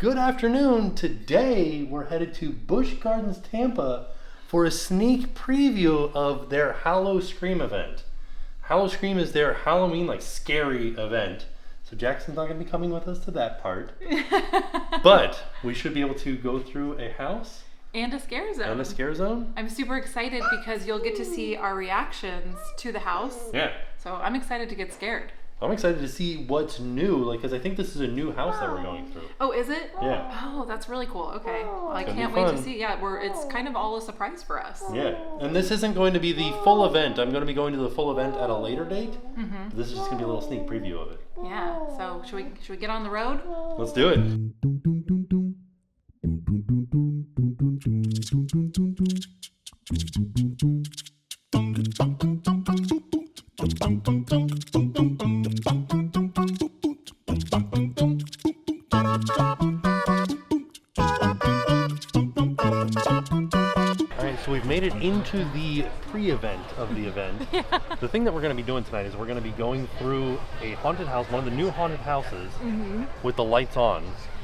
Good afternoon. Today we're headed to Busch Gardens, Tampa for a sneak preview of their Howl-O-Scream event. Howl-O-Scream is their Halloween, scary event. So Jackson's not going to be coming with us to that part. But we should be able to go through a house. And a scare zone. And a scare zone. I'm super excited because you'll get to see our reactions to the house. Yeah. So I'm excited to get scared. I'm excited to see what's new, because I think this is a new house that we're going through. Oh, is it? Yeah. Oh, that's really cool. Okay. Well, I can't wait to see. Yeah, it's kind of all a surprise for us. Yeah. And this isn't going to be the full event. I'm going to be going to the full event at a later date. Mm-hmm. This is just going to be a little sneak preview of it. Yeah. So should we get on the road? Let's do it. Alright, so we've made it into the pre-event of the event. Yeah. The thing that we're going to be doing tonight is we're going to be going through a haunted house, one of the new haunted houses, with the lights on.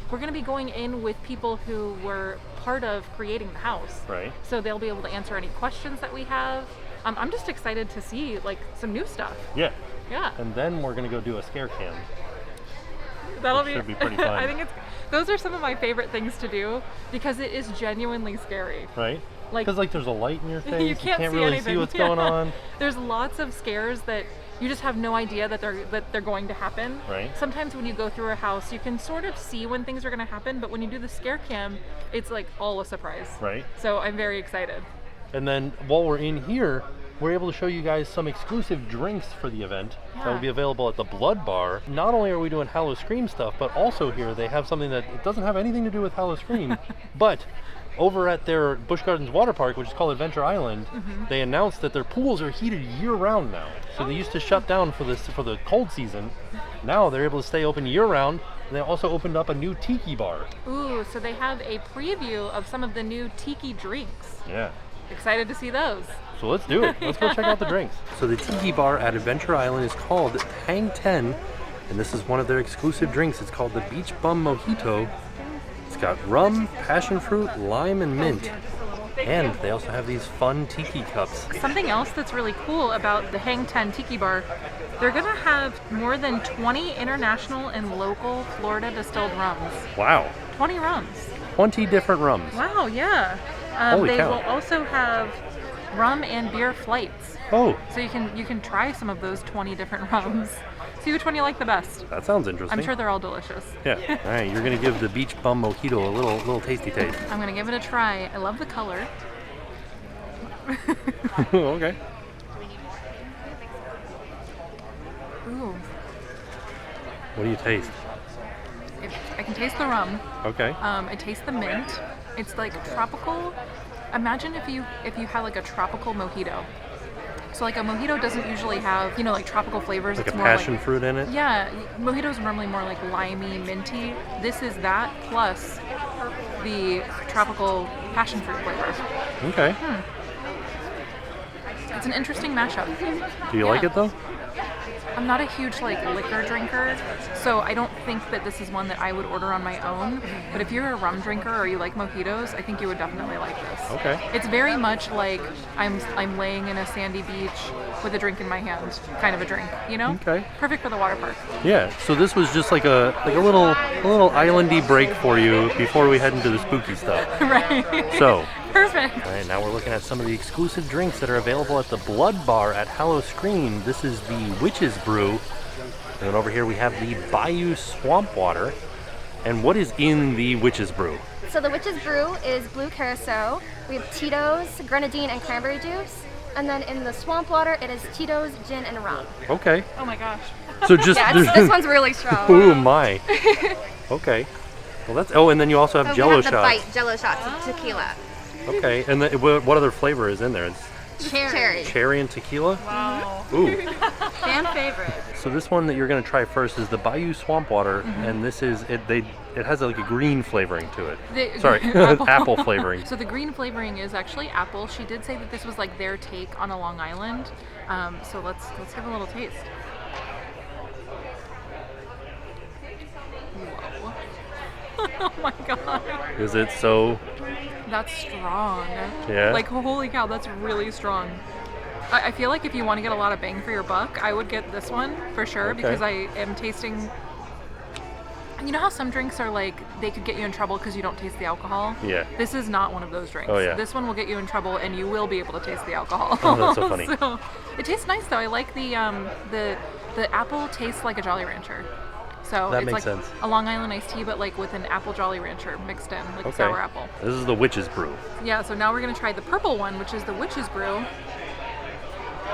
We're going to be going in with people who were part of creating the house. Right. So they'll be able to answer any questions that we have. I'm just excited to see some new stuff. Yeah. Yeah. And then we're going to go do a scare cam. That'll should be pretty fun. I think those are some of my favorite things to do because it is genuinely scary. Right? Because there's a light in your face, you can't really anything. see what's going on. There's lots of scares that you just have no idea that they're going to happen. Right. Sometimes when you go through a house, you can sort of see when things are going to happen, but when you do the scare cam, it's all a surprise. Right. So I'm very excited. And then while we're in here, we're able to show you guys some exclusive drinks for the event that will be available at the Blood Bar. Not only are we doing Howl-O-Scream stuff, but also here they have something that it doesn't have anything to do with Howl-O-Scream, but over at their Busch Gardens water park, which is called Adventure Island, they announced that their pools are heated year-round now. So they used to shut down for the cold season. Now they're able to stay open year-round, and they also opened up a new Tiki bar. Ooh, so they have a preview of some of the new Tiki drinks. Yeah. Excited to see those. So let's do it. Let's go check out the drinks. So the Tiki bar at Adventure Island is called Hang 10, and this is one of their exclusive drinks. It's called the Beach Bum Mojito. It's got rum, passion fruit, lime, and mint. And they also have these fun tiki cups. Something else that's really cool about the Hang 10 Tiki bar, they're going to have more than 20 international and local Florida distilled rums. Wow. 20 rums. 20 different rums. Wow, yeah. Holy they cow. will also have rum and beer flights. Oh. So you can try some of those 20 different rums. See which one you like the best. That sounds interesting. I'm sure they're all delicious. Yeah. All right, you're going to give the Beach Bum Mojito a little tasty taste. I'm going to give it a try. I love the color. Okay. Ooh. What do you taste? I can taste the rum. Okay. I taste the mint. It's tropical. Imagine if you had a tropical mojito. So a mojito doesn't usually have, tropical flavors. Like it's a more passion fruit in it? Yeah, mojitos are normally more limey, minty. This is that plus the tropical passion fruit flavor. Okay. It's an interesting mashup. Do you like it though? I'm not a huge liquor drinker, so I don't think that this is one that I would order on my own. But if you're a rum drinker or you like mojitos, I think you would definitely like this. Okay. It's very much like I'm laying in a sandy beach with a drink in my hand, kind of a drink, Okay. Perfect for the water park. Yeah. So this was just a little islandy break for you before we head into the spooky stuff. Right. So. Perfect. All right, now we're looking at some of the exclusive drinks that are available at the Blood Bar at Howl-O-Scream. This is the Witch's Brew. And then over here we have the Bayou Swamp Water. And what is in the Witch's Brew? So the Witch's Brew is blue curacao. We have Tito's, grenadine, and cranberry juice. And then in the swamp water, it is Tito's, gin, and rum. Okay. Oh my gosh. So just Yeah, this one's really strong. Oh my. Okay. Well, and then you also have Jello we have the shots. Bite Jello shots, tequila. Okay, and what other flavor is in there? It's Cherry. cherry and tequila? Wow. Ooh. Fan favorite. So this one that you're going to try first is the Bayou Swamp Water, and this is it has a green flavoring to it. Sorry, apple flavoring. So the green flavoring is actually apple. She did say that this was their take on a Long Island. So let's give a little taste. Whoa. Oh my god. Is it so? That's strong. Yeah. Like, holy cow, that's really strong. I feel like if you want to get a lot of bang for your buck, I would get this one for sure because I am tasting. You know how some drinks are like, they could get you in trouble because you don't taste the alcohol? Yeah. This is not one of those drinks. Oh, yeah. This one will get you in trouble and you will be able to taste the alcohol. Oh, that's so funny. So, it tastes nice though. I like the apple tastes like a Jolly Rancher. So That it's makes like sense. a Long Island iced tea, but like with an apple Jolly Rancher mixed in, like a sour apple. This is the Witch's Brew. Yeah, so now we're gonna try the purple one, which is the Witch's Brew.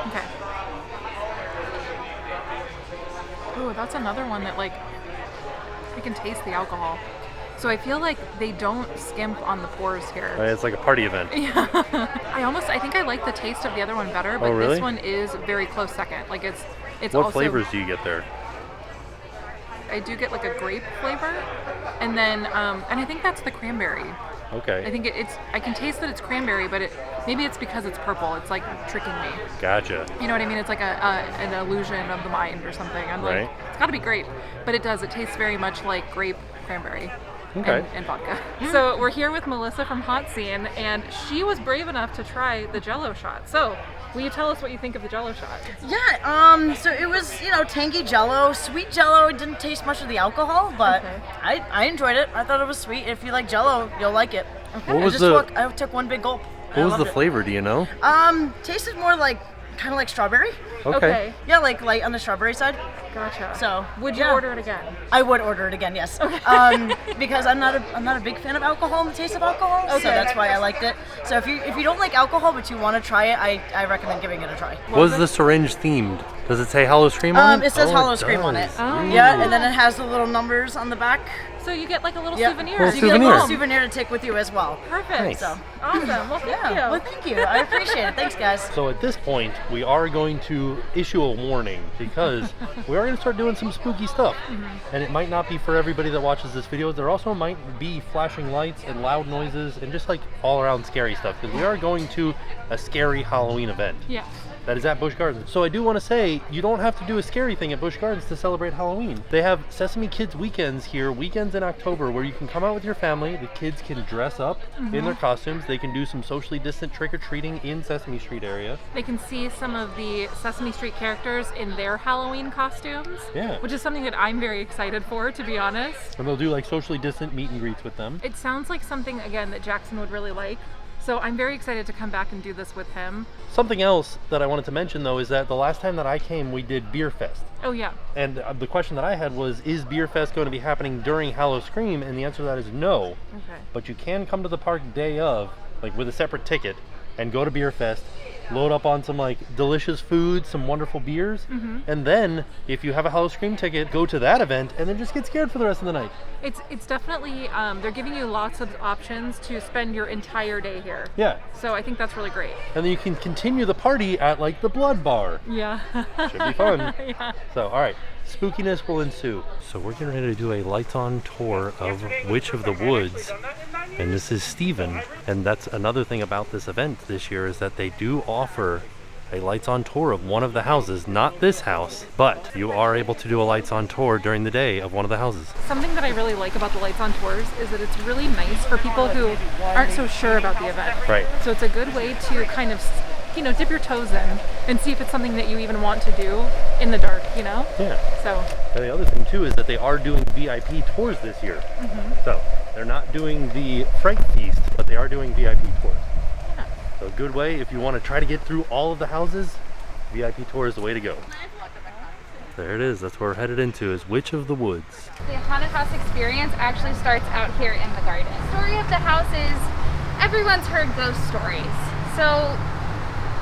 Okay. Ooh, that's another one that like, I can taste the alcohol. So I feel like they don't skimp on the pours here. It's like a party event. Yeah. I think I like the taste of the other one better, but really? this one is very close second. Like it's What also, flavors do you get there? I do get like a grape flavor, and then and I think that's the cranberry. Okay. I think I can taste that it's cranberry, but maybe it's because it's purple. It's like tricking me. Gotcha. You know what I mean? It's like an illusion of the mind or something. I'm like, it's got to be grape, but it does. It tastes very much like grape cranberry. Okay. And vodka. So we're here with Melissa from Hot Scene, and she was brave enough to try the Jell-O shot. So will you tell us what you think of the Jell-O shot? Yeah, so it was, tangy Jell-O, sweet Jell-O. It didn't taste much of the alcohol, but I enjoyed it. I thought it was sweet. If you like Jell-O, you'll like it. Okay. What was I took one big gulp. What was the flavor? Do you know? Tasted more like, kind of like strawberry. Okay. Yeah, like light on the strawberry side. Gotcha. So would you order it again? I would order it again, yes. Because I'm not a big fan of alcohol and the taste of alcohol, so that's why I liked it. So if you don't like alcohol but you want to try it, I recommend giving it a try. Was the syringe themed? Does it say Howl-O-Scream on it? It says Howl-O-Scream on it. Oh. Yeah, and then it has the little numbers on the back. So you get like a little Yep. souvenir. Little So you get a little souvenir. souvenir to take with you as well. Perfect. Nice. So Awesome. Well, thank you. well, thank you. I appreciate it. Thanks, guys. So at this point, we are going to issue a warning because we are going to start doing some spooky stuff. And it might not be for everybody that watches this video. There also might be flashing lights and loud noises and just like all around scary stuff because we are going to a scary Halloween event. Yeah. That is at Busch Gardens. So I do want to say, you don't have to do a scary thing at Busch Gardens to celebrate Halloween. They have Sesame Kids weekends here, weekends in October, where you can come out with your family. The kids can dress up in their costumes. They can do some socially distant trick-or-treating in Sesame Street area. They can see some of the Sesame Street characters in their Halloween costumes. Yeah. Which is something that I'm very excited for, to be honest. And they'll do like socially distant meet and greets with them. It sounds like something, again, that Jackson would really like. So I'm very excited to come back and do this with him. Something else that I wanted to mention though is that the last time that I came, we did Beer Fest. Oh yeah. And the question that I had was, is Beer Fest going to be happening during Howl-O-Scream? And the answer to that is no. Okay. But you can come to the park day of, like with a separate ticket, and go to Beer Fest, load up on some like delicious food, some wonderful beers, and then if you have a Howl-O-Scream ticket, go to that event and then just get scared for the rest of the night. It's definitely, they're giving you lots of options to spend your entire day here. Yeah. So I think that's really great. And then you can continue the party at like the Blood Bar. Yeah. Should be fun. Yeah. So, all right, spookiness will ensue. So we're getting ready to do a lights-on tour of Witch of the Woods. And this is Steven. And that's another thing about this event this year is that they do offer a lights-on tour of one of the houses. Not this house, but you are able to do a lights-on tour during the day of one of the houses. Something that I really like about the Lights on Tours is that it's really nice for people who aren't so sure about the event. Right. So it's a good way to kind of, dip your toes in and see if it's something that you even want to do in the dark, Yeah. So, And the other thing too is that they are doing VIP tours this year. So they're not doing the Fright Feast, but they are doing VIP tours. yeah. So a good way if you want to try to get through all of the houses, VIP tour is the way to go. There it is. That's where we're headed into is Witch of the Woods. The haunted house experience actually starts out here in the garden. The story of the house is everyone's heard ghost stories. So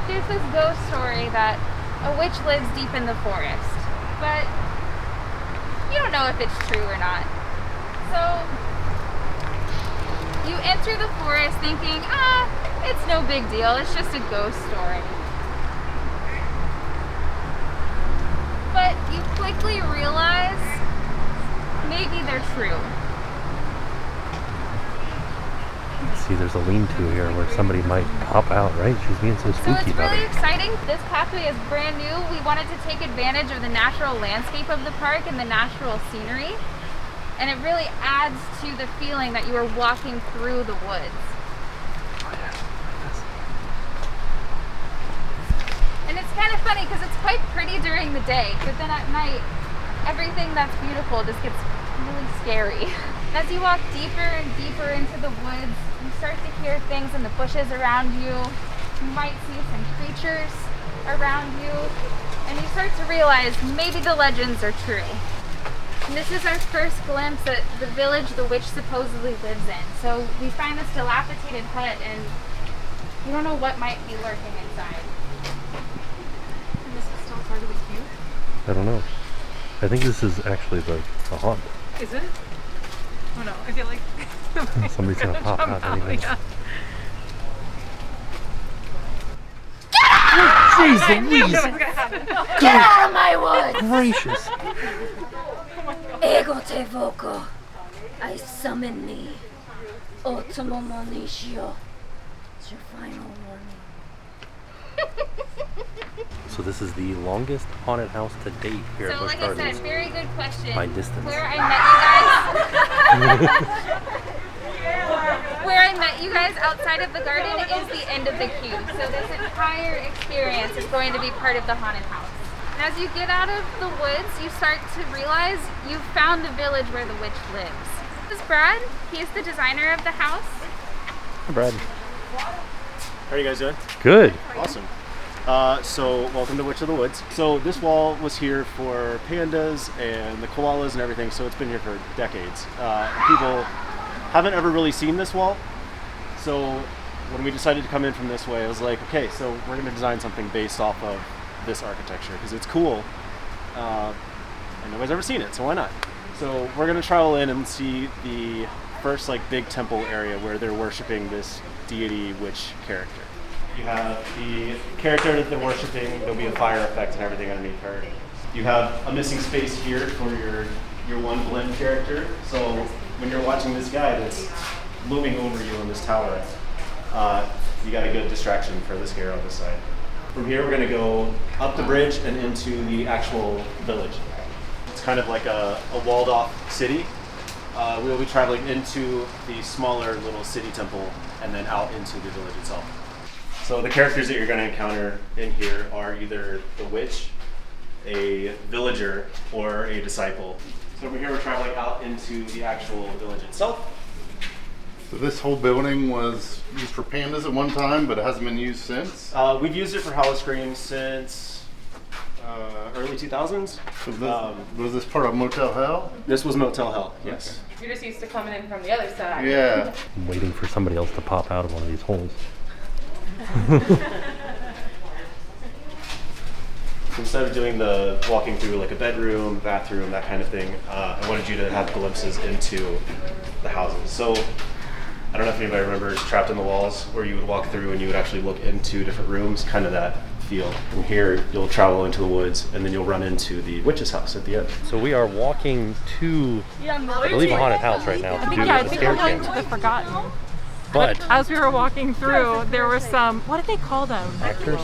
there's this ghost story that a witch lives deep in the forest, but you don't know if it's true or not. So you enter the forest thinking, it's no big deal, it's just a ghost story. But you quickly realize maybe they're true. See, there's a lean-to here where somebody might pop out, right? She's being so So spooky it's about really it. exciting. This pathway is brand new. We wanted to take advantage of the natural landscape of the park and the natural scenery. and it really adds to the feeling that you are walking through the woods. And it's kind of funny because it's quite pretty during the day, but then at night, everything that's beautiful just gets really scary. As you walk deeper and deeper into the woods, you start to hear things in the bushes around you. You might see some creatures around you, and you start to realize maybe the legends are true. And this is our first glimpse at the village the witch supposedly lives in. So we find this dilapidated hut, and we don't know what might be lurking inside. And this is still part of the queue? I don't know. I think this is actually the haunt. Is it? Oh no, I feel like Somebody's gonna pop out anything. Yeah. Jeez Louise! Get out of my woods! Gracious! Ego te voco. I summon thee. Ultimo Monisio. It's your final warning. So this is the longest haunted house to date here at So Busch like I Gardens. said, very good question. By distance. Where I met you guys where I met you guys outside of the garden is the end of the queue. So this entire experience is going to be part of the haunted house. And as you get out of the woods, you start to realize you've found the village where the witch lives. This is Brad. He's the designer of the house. Hi, Brad. How are you guys doing? Good. Awesome. So welcome to Witch of the Woods. So this wall was here for pandas and the koalas and everything, so it's been here for decades. People haven't ever really seen this wall. So when we decided to come in from this way, I was like, okay, so we're going to design something based off of this architecture because it's cool and nobody's ever seen it, so why not? So we're going to travel in and see the first like big temple area where they're worshiping this deity witch character. You have the character that they're worshiping, there'll be a fire effect and everything underneath her. You have a missing space here for your one blend character. So when you're watching this guy that's looming over you on this tower, you got a good distraction for this hero on this side. From here we're gonna go up the bridge and into the actual village. It's kind of like a walled off city. We'll be traveling into the smaller little city temple and then out into the village itself. So the characters that you're going to encounter in here are either the witch, a villager, or a disciple. So over here we're traveling out into the actual village itself. So this whole building was used for pandas at one time, but it hasn't been used since? We've used it for Howl-O-Scream since early 2000s. So was this part of Motel Hell? This was Motel Hell, yes. You're just used to coming in from the other side. Yeah. I'm waiting for somebody else to pop out of one of these holes. Instead of doing the walking through like a bedroom, bathroom, that kind of thing, I wanted you to have glimpses into the houses. So I don't know if anybody remembers Trapped in the Walls, where you would walk through and you would actually look into different rooms, kind of that feel. From here, you'll travel into the woods and then you'll run into the witch's house at the end. So we are walking to, I believe, a haunted house right now to do I the think scare we're going camp. to the Forgotten. But As we were walking through, there were some, what did they call them? actors?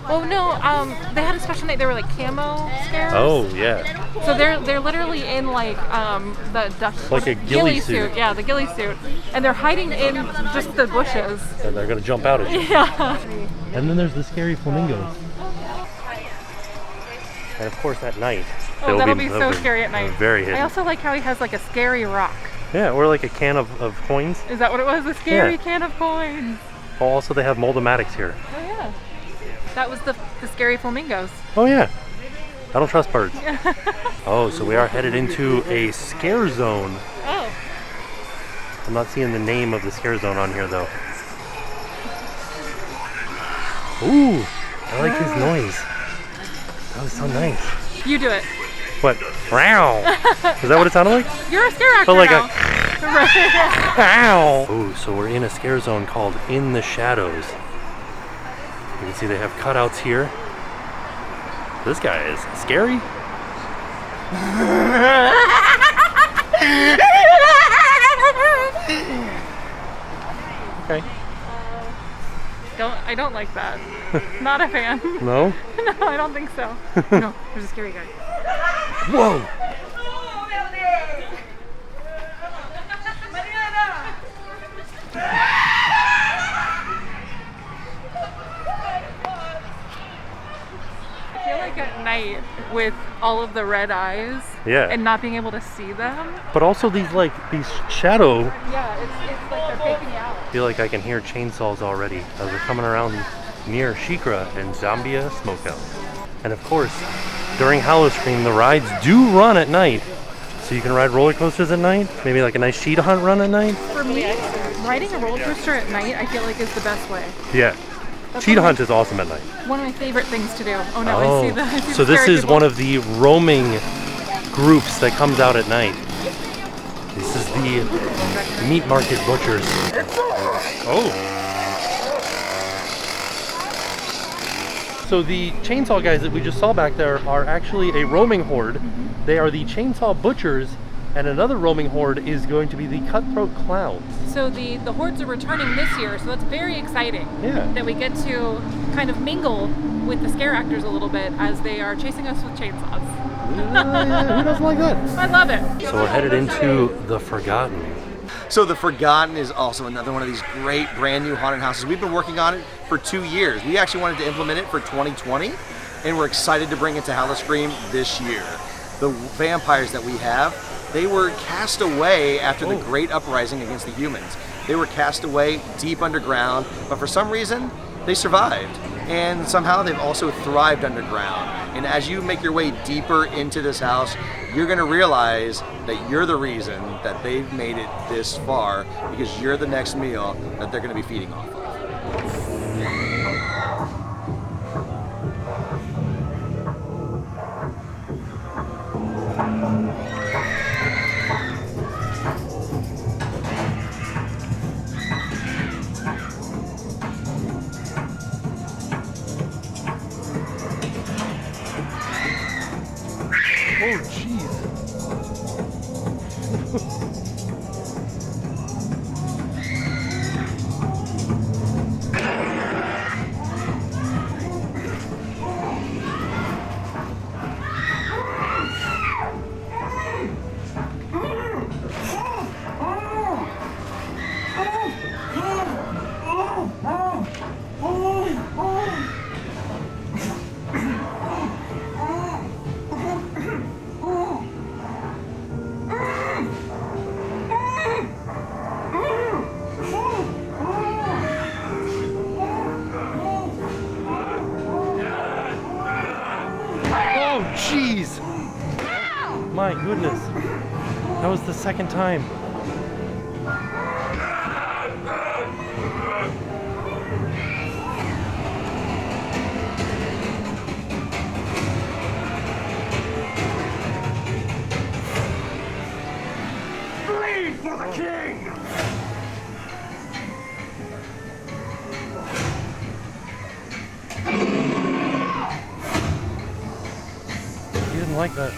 Oh no, they had a special name. They were like camo scares. Oh yeah. So they're literally in like the Like a ghillie suit. Yeah, the ghillie suit, and they're hiding in just the bushes. And they're gonna jump out at you. Yeah. And then there's the scary flamingos. And of course at night. Oh, that'll be so scary at night. Very hidden. I also like how he has like a scary rock. Yeah, or like a can of coins. Is that what it was? A scary Yeah. can of coins. Oh, also they have mold-o-matics here. Oh yeah. That was the scary flamingos. Oh yeah. I don't trust birds. Oh, so we are headed into a scare zone. Oh. I'm not seeing the name of the scare zone on here though. Ooh, I like his noise. That was so nice. You do it. What? Wow. Is that what it sounded like? You're a scare actor Felt like now. Ow! Oh, so we're in a scare zone called In the Shadows. You can see they have cutouts here. This guy is scary. Okay. I don't like that. Not a fan. No? No, I don't think so. No, there's a scary guy. Whoa! night with all of the red eyes. Yeah. And not being able to see them. But also these shadow. Yeah, it's like they're faking you out. I feel like I can hear chainsaws already as we're coming around near Shikra and Zambia Smokehouse. And of course, during Howl-O-Scream, the rides do run at night. So you can ride roller coasters at night, maybe like a nice cheetah hunt run at night. For me, riding a roller coaster at night, I feel like is the best way. Yeah. Cheetah hunt is awesome at night. One of my favorite things to do. Oh no, I see the So this is one of the roaming groups that comes out at night. This is the meat market butchers. Oh. So the chainsaw guys that we just saw back there are actually a roaming horde. They are the chainsaw butchers, and another roaming horde is going to be the cutthroat clowns. So the hordes are returning this year, so that's very exciting. Yeah. That we get to kind of mingle with the scare actors a little bit as they are chasing us with chainsaws. Yeah, who doesn't like that? I love it. So we're headed into the Forgotten. So the Forgotten is also another one of these great brand new haunted houses. We've been working on it for 2 years. We actually wanted to implement it for 2020, and we're excited to bring it to Howl-O-Scream this year. The vampires that we have, they were cast away after the Great Uprising against the humans. They were cast away deep underground, but for some reason, they survived. And somehow they've also thrived underground. And as you make your way deeper into this house, you're gonna realize that you're the reason that they've made it this far, because you're the next meal that they're gonna be feeding off of. Oh, jeez. Oh, jeez. My goodness. That was the second time. Bleed for the king! He didn't like that.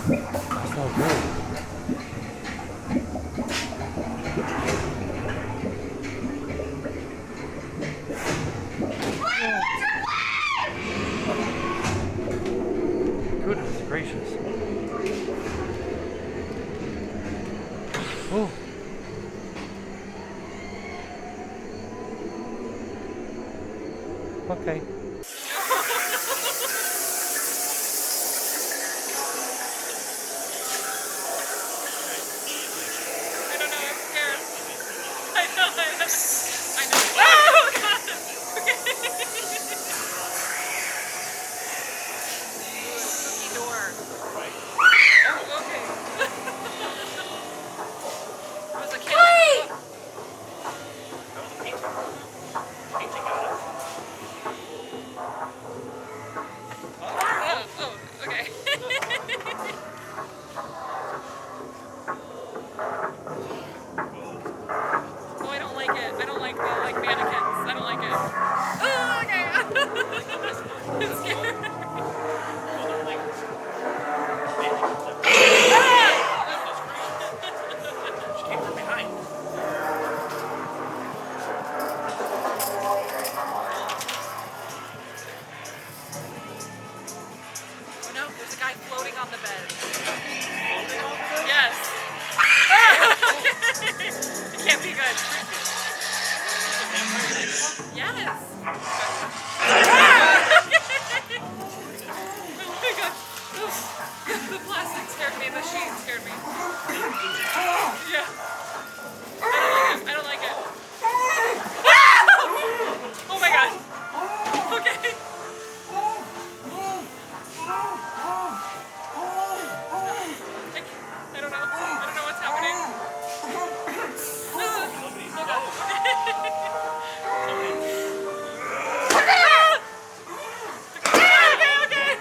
That's not good. Goodness gracious. Oh. Okay. I don't know, I'm scared. I know. Oh, God. Okay. Spooky door. Oh, okay. It was a kid. guy floating on the bed. Yes. It can't be good. Yes. Oh my god. The plastic scared me. The sheet scared me. Yeah. I don't like it. Oh my god. Okay. I don't know. I don't know what's happening. Oh god.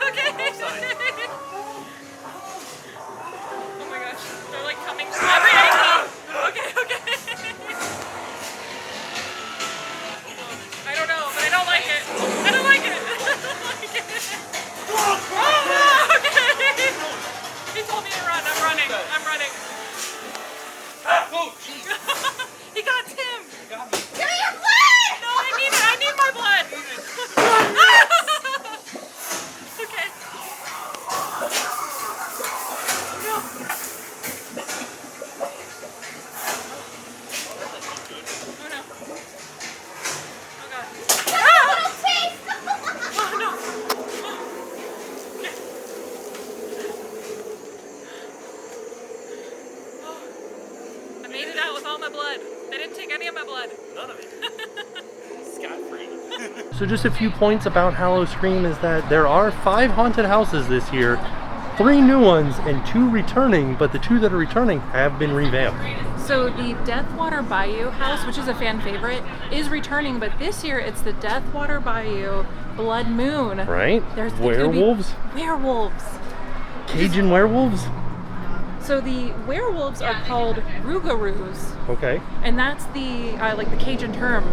Okay. Oh my gosh. They're like coming from every angle. Okay. I don't know, but I don't like it. I don't like it. Oh, okay. He told me to run. I'm running. Oh, jeez. He got Tim. Got me. Give me your blood! No, I need it. I need my blood. Okay. No. Oh no. Oh god. Oh no. Okay. I made it out with all my blood. They didn't take any of my blood. None of it. Scot-free. So just a few points about Howl-O-Scream is that there are 5 haunted houses this year, 3 new ones and 2 returning, but the 2 that are returning have been revamped. So the Deathwater Bayou house, which is a fan favorite, is returning, but this year it's the Deathwater Bayou Blood Moon. Right? There's gonna be Werewolves? Werewolves. Cajun werewolves? So the werewolves are called Rougarous, Okay. and that's the like the Cajun term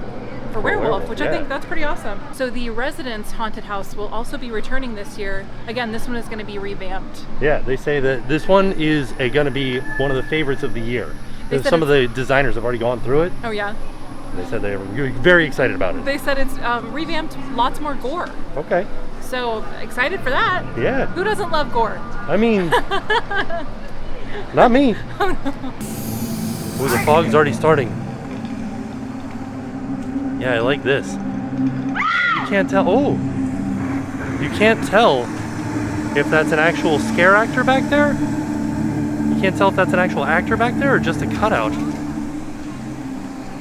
for werewolf, werewolf, which yeah. I think that's pretty awesome. So the Residence Haunted House will also be returning this year. Again, this one is going to be revamped. Yeah, they say that this one is going to be one of the favorites of the year. They said Some of the designers have already gone through it. Oh yeah. They said they were very excited about it. They said it's revamped, lots more gore. Okay. So excited for that. Yeah. Who doesn't love gore? I mean, not me. Ooh, the fog's already starting. Yeah, I like this. You can't tell. Oh, you can't tell if that's an actual scare actor back there. You can't tell if that's an actual actor back there or just a cutout.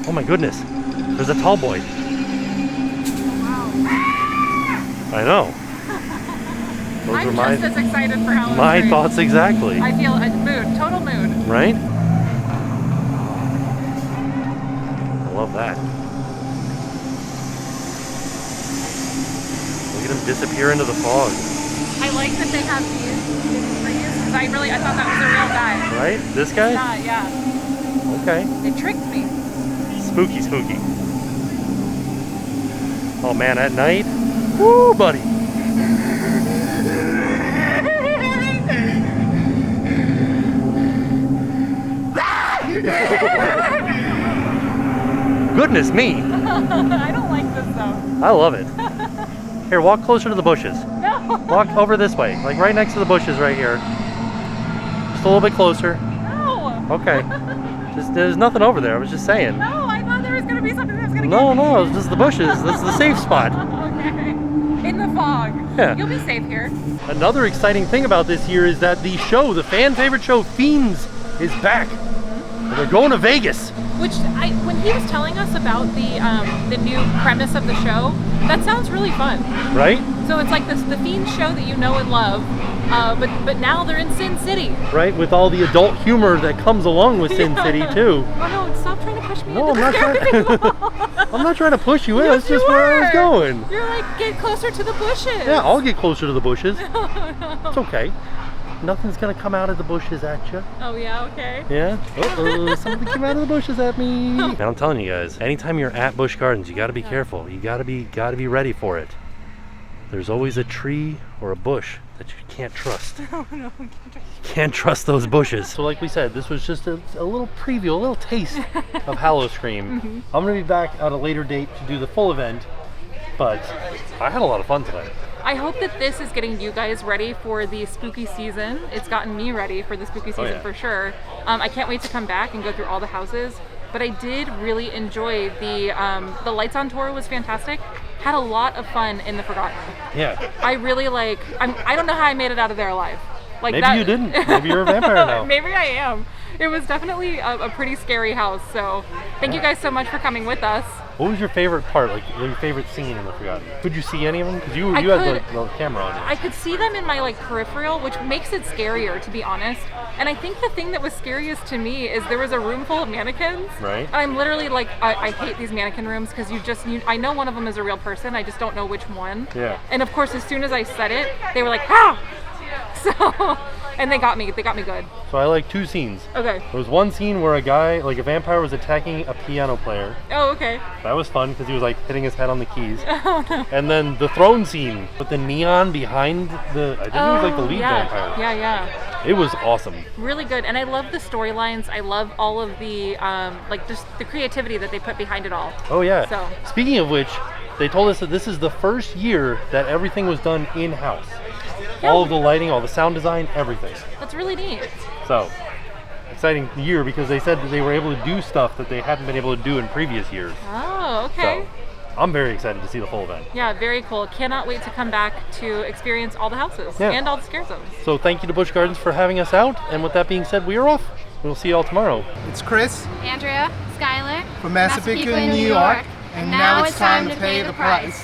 Oh my goodness, there's a tall boy. I know. Those I'm were my just as excited for Halloween. my thoughts exactly. I feel a mood, total mood. Right? I love that. Look at him disappear into the fog. I like that they have these trees because I thought that was a real guy. Right? This guy? Not, yeah. Okay. They tricked me. Spooky. Oh man, at night? Woo, buddy. Goodness me. I don't like this though. I love it. Here, walk closer to the bushes. No. Walk over this way, like right next to the bushes right here. Just a little bit closer. No. Okay. There's nothing over there. I was just saying. No, I thought there was gonna be something that was gonna No, it's just the bushes. That's the safe spot. Okay. In the fog. Yeah. You'll be safe here. Another exciting thing about this year is that the show, the fan favorite show, Fiends, is back. They're going to Vegas. Which when he was telling us about the new premise of the show, that sounds really fun. Right? So it's like the Fiends show that you know and love, but now they're in Sin City. Right, with all the adult humor that comes along with Sin City too. Oh no, stop trying to push me. No, into I'm not the trying. I'm not trying to push you in. Yes, That's just you where I was are. going. You're like, get closer to the bushes. Yeah, I'll get closer to the bushes. No. It's okay. Nothing's gonna come out of the bushes at you. Oh yeah, okay. Yeah? Uh-oh, something came out of the bushes at me. And I'm telling you guys, anytime you're at Busch Gardens, you gotta be careful. You gotta be ready for it. There's always a tree or a bush that you can't trust. No. You can't trust those bushes. So like we said, this was just a little preview, a little taste of Howl-O-Scream. I'm gonna be back at a later date to do the full event, but I had a lot of fun tonight. I hope that this is getting you guys ready for the spooky season. It's gotten me ready for the spooky season for sure. I can't wait to come back and go through all the houses. But I did really enjoy the lights on tour was fantastic. Had a lot of fun in the Forgotten. Yeah. I really like. I don't know how I made it out of there alive. Like maybe you didn't. Maybe you're a vampire now. Maybe I am. It was definitely a pretty scary house. So thank you guys so much for coming with us. What was your favorite part, like your favorite scene in the Forgotten? Could you see any of them? Because you had the camera on you. I could see them in my like peripheral, which makes it scarier, to be honest. And I think the thing that was scariest to me is there was a room full of mannequins. Right. And I'm literally like, I hate these mannequin rooms because I know one of them is a real person. I just don't know which one. Yeah. And of course, as soon as I said it, they were like, ah! So, and they got me good. So I like two scenes. Okay. There was one scene where a guy, like a vampire, was attacking a piano player. Oh, okay. That was fun because he was like hitting his head on the keys. Oh, no. And then the throne scene with the neon behind I think it was like the lead vampire. Yeah. It was awesome. Really good. And I love the storylines. I love all of the, like just the creativity that they put behind it all. Oh yeah. So. Speaking of which, they told us that this is the first year that everything was done in-house. All of the lighting, all the sound design, everything. That's really neat. So, exciting year because they said that they were able to do stuff that they hadn't been able to do in previous years. Oh, okay. So, I'm very excited to see the full event. Yeah, very cool. Cannot wait to come back to experience all the houses and all the scare zones. So thank you to Busch Gardens for having us out. And with that being said, we are off. We'll see you all tomorrow. It's Chris, Andrea, Skylar, from Massapequa, New York. And now it's time to pay the price.